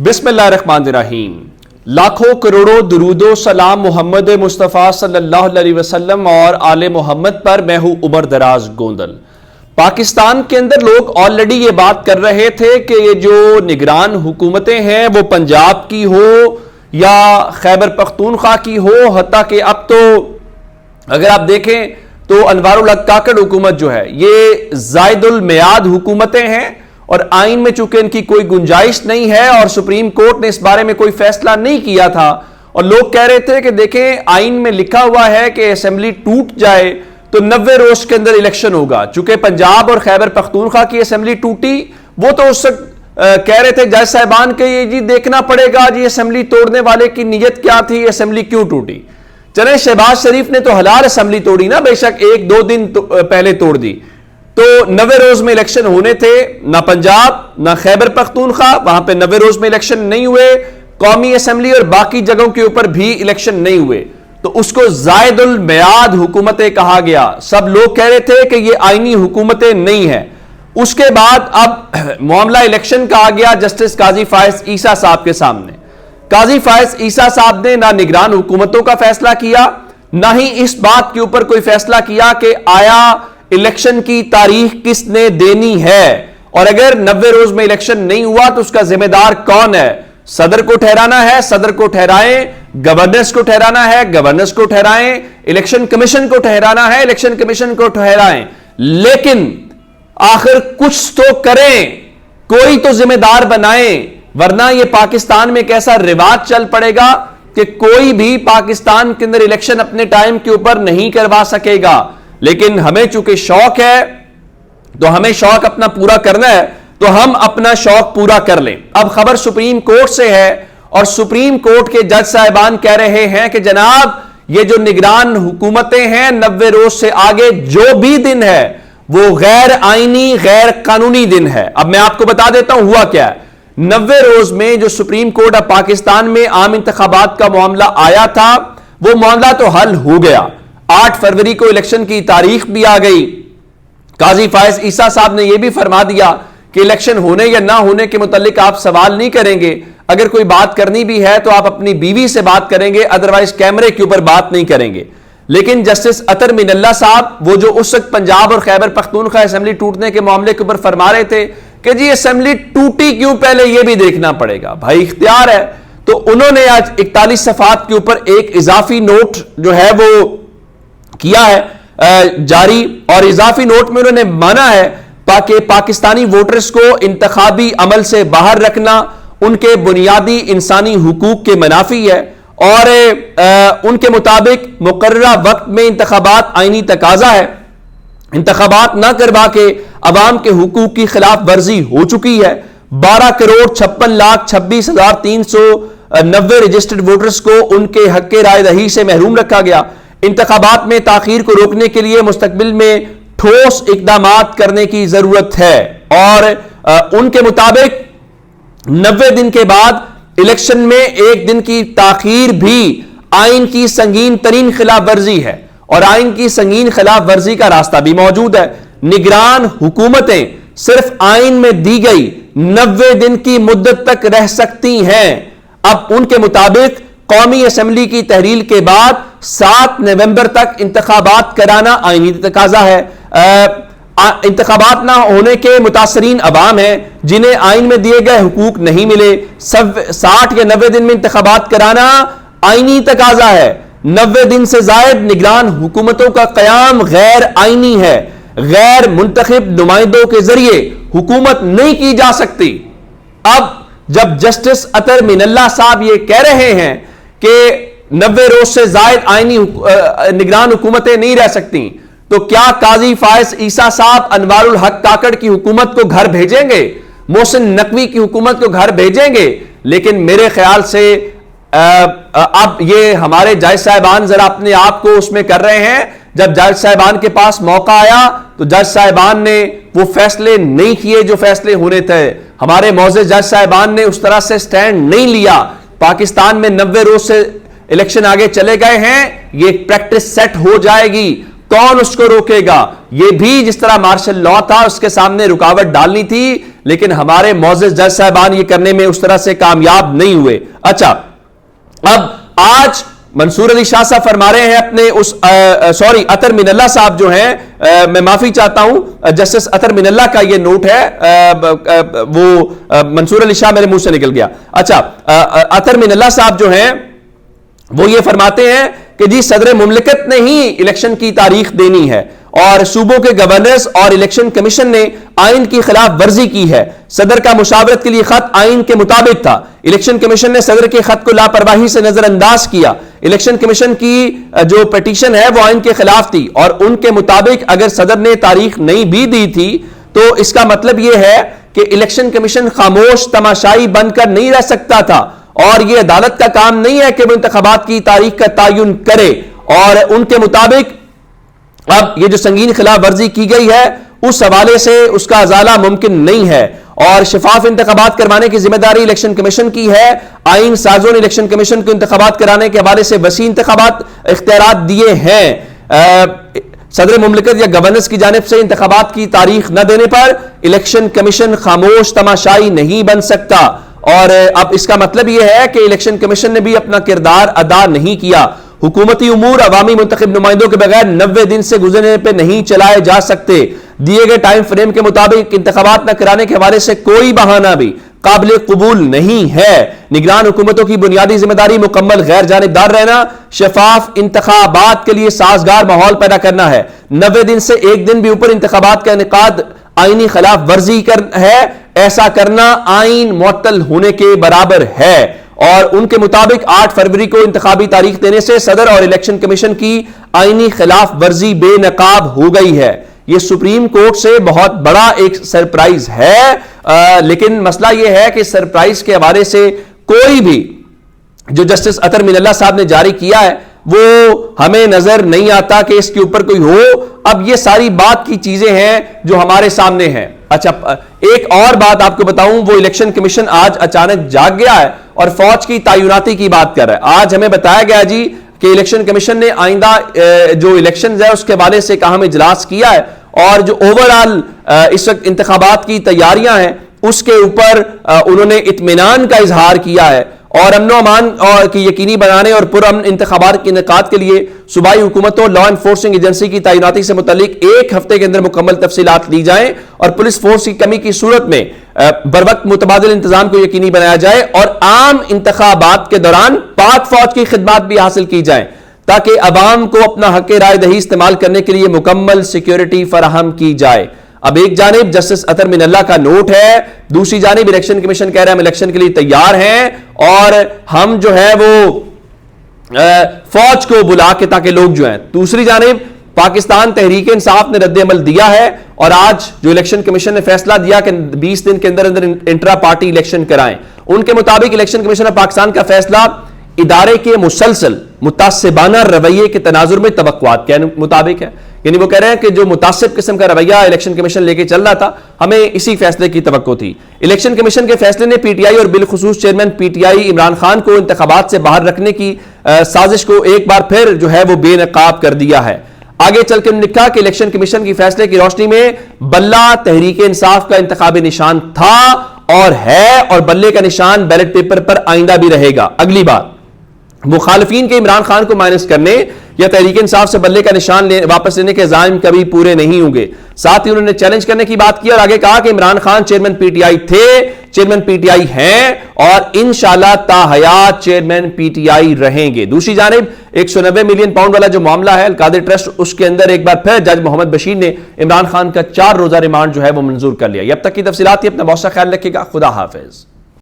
बिस्मिल्लाहिर्रहमानिर्रहीम। लाखों करोड़ों दुरूदो सलाम मोहम्मद मुस्तफ़ा सल्लल्लाहु अलैहि वसल्लम और आले मोहम्मद पर। मैं हूं उमर दराज गोंदल। पाकिस्तान के अंदर लोग ऑलरेडी ये बात कर रहे थे कि ये जो निगरान हुकूमतें हैं वो पंजाब की हो या खैबर पख्तूनख्वा की हो, हत्ता कि अब तो अगर आप देखें तो अनवारुल हक काकड़ हुकूमत जो है ये जायदुल मियाद हुकूमतें हैं और आइन में चूंकि इनकी कोई गुंजाइश नहीं है और सुप्रीम कोर्ट ने इस बारे में कोई फैसला नहीं किया था और लोग कह रहे थे कि देखें आइन में लिखा हुआ है कि असेंबली टूट जाए तो 90 रोज के अंदर इलेक्शन होगा। चूंकि पंजाब और खैबर पख्तूनख्वा की असेंबली टूटी, वो तो उस कह रहे थे जज साहिबान के ये जी देखना पड़ेगा जी असेंबली तोड़ने वाले की नीयत क्या थी, असेंबली क्यों टूटी। चले शहबाज शरीफ ने तो हलाल असेंबली तोड़ी ना, बेशक एक दो दिन पहले तोड़ दी, तो 90 रोज में इलेक्शन होने थे। ना पंजाब ना खैबर पख्तूनख्वा, वहां पे 90 रोज में इलेक्शन नहीं हुए। कौमी असेंबली और बाकी जगहों के ऊपर भी इलेक्शन नहीं हुए, तो उसको जायदुल मियाद हुकूमतें कहा गया। सब लोग कह रहे थे कि ये आईनी हुकूमतें नहीं है। उसके बाद अब मामला इलेक्शन का आ गया जस्टिस काजी फायज ईसा साहब के सामने। काजी फायज ईसा साहब ने ना निगरान हुकूमतों का फैसला किया, ना ही इस बात के ऊपर कोई फैसला किया कि आया इलेक्शन की तारीख किसने देनी है, और अगर 90 रोज में इलेक्शन नहीं हुआ तो उसका जिम्मेदार कौन है। सदर को ठहराना है, सदर को ठहराएं, गवर्नर्स को ठहराना है, गवर्नर्स को ठहराएं, इलेक्शन कमीशन को ठहराना है, इलेक्शन कमीशन को ठहराएं, लेकिन आखिर कुछ तो करें, कोई तो जिम्मेदार बनाएं, वरना यह पाकिस्तान में एक ऐसा रिवाज चल पड़ेगा कि कोई भी पाकिस्तान के अंदर इलेक्शन अपने टाइम के ऊपर नहीं करवा सकेगा। लेकिन हमें चूंकि शौक है तो हमें शौक अपना पूरा करना है, तो हम अपना शौक पूरा कर लें। अब खबर सुप्रीम कोर्ट से है और सुप्रीम कोर्ट के जज साहिबान कह रहे हैं कि जनाब ये जो निगरान हुकूमतें हैं 90 रोज से आगे जो भी दिन है वो गैर आईनी गैर कानूनी दिन है। अब मैं आपको बता देता हूं हुआ क्या है। 90 रोज में जो सुप्रीम कोर्ट ऑफ पाकिस्तान में आम इंतखाबात का मामला आया था वो मामला तो हल हो गया। 8 फरवरी को इलेक्शन की तारीख भी आ गई। काजी फायज ईसा साहब ने यह भी फरमा दिया कि इलेक्शन होने या ना होने के मुतालिक आप सवाल नहीं करेंगे, अगर कोई बात करनी भी है तो आप अपनी बीवी से बात करेंगे, अदरवाइज कैमरे के ऊपर बात नहीं करेंगे। लेकिन जस्टिस अतर मिनल्ला साहब, वो जो उस वक्त पंजाब और खैबर पख्तूनख्वा असेंबली टूटने के मामले के ऊपर फरमा रहे थे कि जी असेंबली टूटी क्यों, पहले यह भी देखना पड़ेगा, भाई इख्तियार है। तो उन्होंने आज 41 सफात के ऊपर एक इजाफी नोट जो है वो किया है जारी, और इजाफी नोट में उन्होंने माना है ताकि पाकिस्तानी वोटर्स को इंतखाबी अमल से बाहर रखना उनके बुनियादी इंसानी हुकूक के मुनाफी है, और उनके मुताबिक मुकर्ररा वक्त में इंतखाबात आईनी तकाजा है। इंतखाबात ना करवा के अवाम के हुकूक की खिलाफ वर्जी हो चुकी है। 12,56,26,390 रजिस्टर्ड वोटर्स को उनके हक के राय दही से महरूम रखा गया। इंतखाबात में ताखीर को रोकने के लिए मुस्तकबिल में ठोस इकदामात करने की जरूरत है, और उनके मुताबिक 90 दिन के बाद इलेक्शन में एक दिन की ताखीर भी आइन की संगीन तरीन खिलाफ वर्जी है, और आइन की संगीन खिलाफ वर्जी का रास्ता भी मौजूद है। निगरान हुकूमतें सिर्फ आइन में दी गई 90 दिन की मुद्दत तक रह सकती हैं। अब उनके मुताबिक कौमी असेंबली की तहरील के बाद 7 नवंबर तक इंतखाबात कराना आईनी तकाजा है। इंतखाबात ना होने के मुतासरीन अवाम हैं जिन्हें आइन में दिए गए हुकूक नहीं मिले। 60 या 90 दिन में इंतखाबात कराना आईनी तकाजा है। 90 दिन से जायद निगरान हुकूमतों का कयाम गैर आईनी है। गैर मुंतखब नुमाइंदों के जरिए हुकूमत नहीं की जा सकती। अब जब जस्टिस अतर मिनल्ला साहब ये कह रहे हैं कि 90 रोज से जायद आईनी निगरान हुकूमतें नहीं रह सकती, तो क्या काजी फायज ईसा साहब अनवारुल हक काकड़ की हुकूमत को घर भेजेंगे, मोहसिन नकवी की हुकूमत को घर भेजेंगे? लेकिन मेरे ख्याल से अब ये हमारे जज साहिबान जरा अपने आप को उसमें कर रहे हैं। जब जज साहिबान के पास मौका आया तो जज साहिबान ने वो फैसले नहीं किए जो फैसले होने थे। हमारे मौजूद जज साहिबान ने उस तरह से स्टैंड नहीं लिया। पाकिस्तान में 90 रोज से इलेक्शन आगे चले गए हैं, ये प्रैक्टिस सेट हो जाएगी, कौन उसको रोकेगा? ये भी जिस तरह मार्शल लॉ था उसके सामने रुकावट डालनी थी, لیکن ہمارے معزز جج صاحبان یہ کرنے میں اس طرح سے کامیاب نہیں ہوئے. اچھا, اب آج منصور علی شاہ صاحب فرما رہے ہیں اپنے اس عطر من اللہ صاحب جو ہیں, میں معافی چاہتا ہوں, جسٹس عطر من اللہ کا یہ نوٹ ہے, وہ منصور علی شاہ میرے منہ سے نکل گیا. اچھا, عطر من اللہ صاحب جو ہیں وہ یہ فرماتے ہیں کہ جی صدر مملکت نے ہی الیکشن کی تاریخ دینی ہے اور صوبوں کے گورنرز اور الیکشن کمیشن نے آئین کی خلاف ورزی کی ہے. صدر کا مشاورت کے لیے خط آئین کے مطابق تھا. الیکشن کمیشن نے صدر کے خط کو لاپرواہی سے نظر انداز کیا. الیکشن کمیشن کی جو پٹیشن ہے وہ آئین کے خلاف تھی اور ان کے مطابق اگر صدر نے تاریخ نہیں بھی دی تھی تو اس کا مطلب یہ ہے کہ الیکشن کمیشن خاموش تماشائی بن کر نہیں رہ سکتا تھا اور یہ عدالت کا کام نہیں ہے کہ وہ انتخابات کی تاریخ کا تعین کرے. اور ان کے مطابق اب یہ جو سنگین خلاف ورزی کی گئی ہے اس حوالے سے اس کا ازالہ ممکن نہیں ہے اور شفاف انتخابات کروانے کی ذمہ داری الیکشن کمیشن کی ہے. آئین سازوں نے الیکشن کمیشن کو انتخابات کرانے کے حوالے سے وسیع انتخابات اختیارات دیے ہیں. صدر مملکت یا گورنرز کی جانب سے انتخابات کی تاریخ نہ دینے پر الیکشن کمیشن خاموش تماشائی نہیں بن سکتا. اور اب اس کا مطلب یہ ہے کہ الیکشن کمیشن نے بھی اپنا کردار ادا نہیں کیا. حکومتی امور عوامی منتخب نمائندوں کے بغیر 90 دن سے گزرنے پہ نہیں چلائے جا سکتے. دیے گئے ٹائم فریم کے مطابق انتخابات نہ کرانے کے حوالے سے کوئی بہانہ بھی قابل قبول نہیں ہے. نگران حکومتوں کی بنیادی ذمہ داری مکمل غیر جانبدار رہنا, شفاف انتخابات کے لیے سازگار ماحول پیدا کرنا ہے. 90 دن سے ایک دن بھی اوپر انتخابات کا انعقاد آئینی خلاف ورزی ہے. ایسا کرنا آئین معطل ہونے کے برابر ہے. اور ان کے مطابق 8 فروری کو انتخابی تاریخ دینے سے صدر اور الیکشن کمیشن کی آئینی خلاف ورزی بے نقاب ہو گئی ہے. یہ سپریم کورٹ سے بہت بڑا ایک سرپرائز ہے, لیکن مسئلہ یہ ہے کہ سرپرائز کے حوالے سے کوئی بھی جو جسٹس عطر من اللہ صاحب نے جاری کیا ہے وہ ہمیں نظر نہیں آتا کہ اس کے اوپر کوئی ہو. اب یہ ساری بات کی چیزیں ہیں جو ہمارے سامنے ہیں. اچھا, ایک اور بات آپ کو بتاؤں, وہ الیکشن کمیشن آج اچانک جاگ گیا ہے اور فوج کی تعیناتی کی بات کر رہا ہے. آج ہمیں بتایا گیا جی کہ الیکشن کمیشن نے آئندہ جو الیکشنز ہے اس کے حوالے سے کہاں اجلاس کیا ہے اور جو اوورآل اس وقت انتخابات کی تیاریاں ہیں اس کے اوپر انہوں نے اطمینان کا اظہار کیا ہے اور امن و امان کی یقینی بنانے اور پرامن انتخابات کے انعقاد کے لیے صوبائی حکومتوں لا انفورسنگ ایجنسی کی تعیناتی سے متعلق 1 ہفتے کے اندر مکمل تفصیلات لی جائیں اور پولیس فورس کی کمی کی صورت میں بروقت متبادل انتظام کو یقینی بنایا جائے اور عام انتخابات کے دوران پاک فوج کی خدمات بھی حاصل کی جائیں تاکہ عوام کو اپنا حق رائے دہی استعمال کرنے کے لیے مکمل سیکیورٹی فراہم کی جائے. اب ایک جانب جسٹس عطر من اللہ کا نوٹ ہے, دوسری جانب الیکشن کمیشن کہہ رہا ہے ہم الیکشن کے لیے تیار ہیں اور ہم جو ہے وہ فوج کو بلا کے تاکہ لوگ جو ہیں. دوسری جانب پاکستان تحریک انصاف نے رد عمل دیا ہے اور آج جو الیکشن کمیشن نے فیصلہ دیا کہ 20 دن کے اندر اندر انٹرا پارٹی الیکشن کرائیں. ان کے مطابق الیکشن کمیشن آف پاکستان کا فیصلہ ادارے کے مسلسل متعصبانہ رویے کے تناظر میں توقعات کے مطابق ہے. یعنی وہ کہہ رہے ہیں کہ جو متعصب قسم کا رویہ الیکشن کمیشن لے کے چل رہا تھا ہمیں اسی فیصلے کی توقع تھی. الیکشن کمیشن کے فیصلے نے پی ٹی آئی اور بالخصوص chairman P T I Imran Khan کو انتخابات سے باہر رکھنے کی سازش کو ایک بار پھر جو ہے وہ بے نقاب کر دیا ہے. آگے چل کے انہوں نے کہا کہ الیکشن کمیشن کی فیصلے کی روشنی میں بلہ تحریک انصاف کا انتخابی نشان تھا اور ہے اور بلے کا نشان بیلٹ پیپر پر آئندہ بھی رہے گا. اگلی بات, مخالفین کے عمران خان کو مائنس کرنے یا تحریک انصاف سے بلے کا نشان واپس لینے کے عزائم کبھی پورے نہیں ہوں گے. ساتھ ہی انہوں نے چیلنج کرنے کی بات کی اور آگے کہا کہ Imran Khan chairman P T I تھے, چیئرمین پی ٹی آئی ہیں اور انشاءاللہ تا حیات چیئرمین پی ٹی آئی رہیں گے. دوسری جانب 190 ملین پاؤنڈ والا جو معاملہ ہے القادر ٹرسٹ, اس کے اندر ایک بار پھر جج محمد بشیر نے عمران خان کا 4 روزہ ریمانڈ جو ہے وہ منظور کر لیا. اب تک کی تفصیلات ہی, اپنا بہت سا خیال رکھیے گا. خدا حافظ.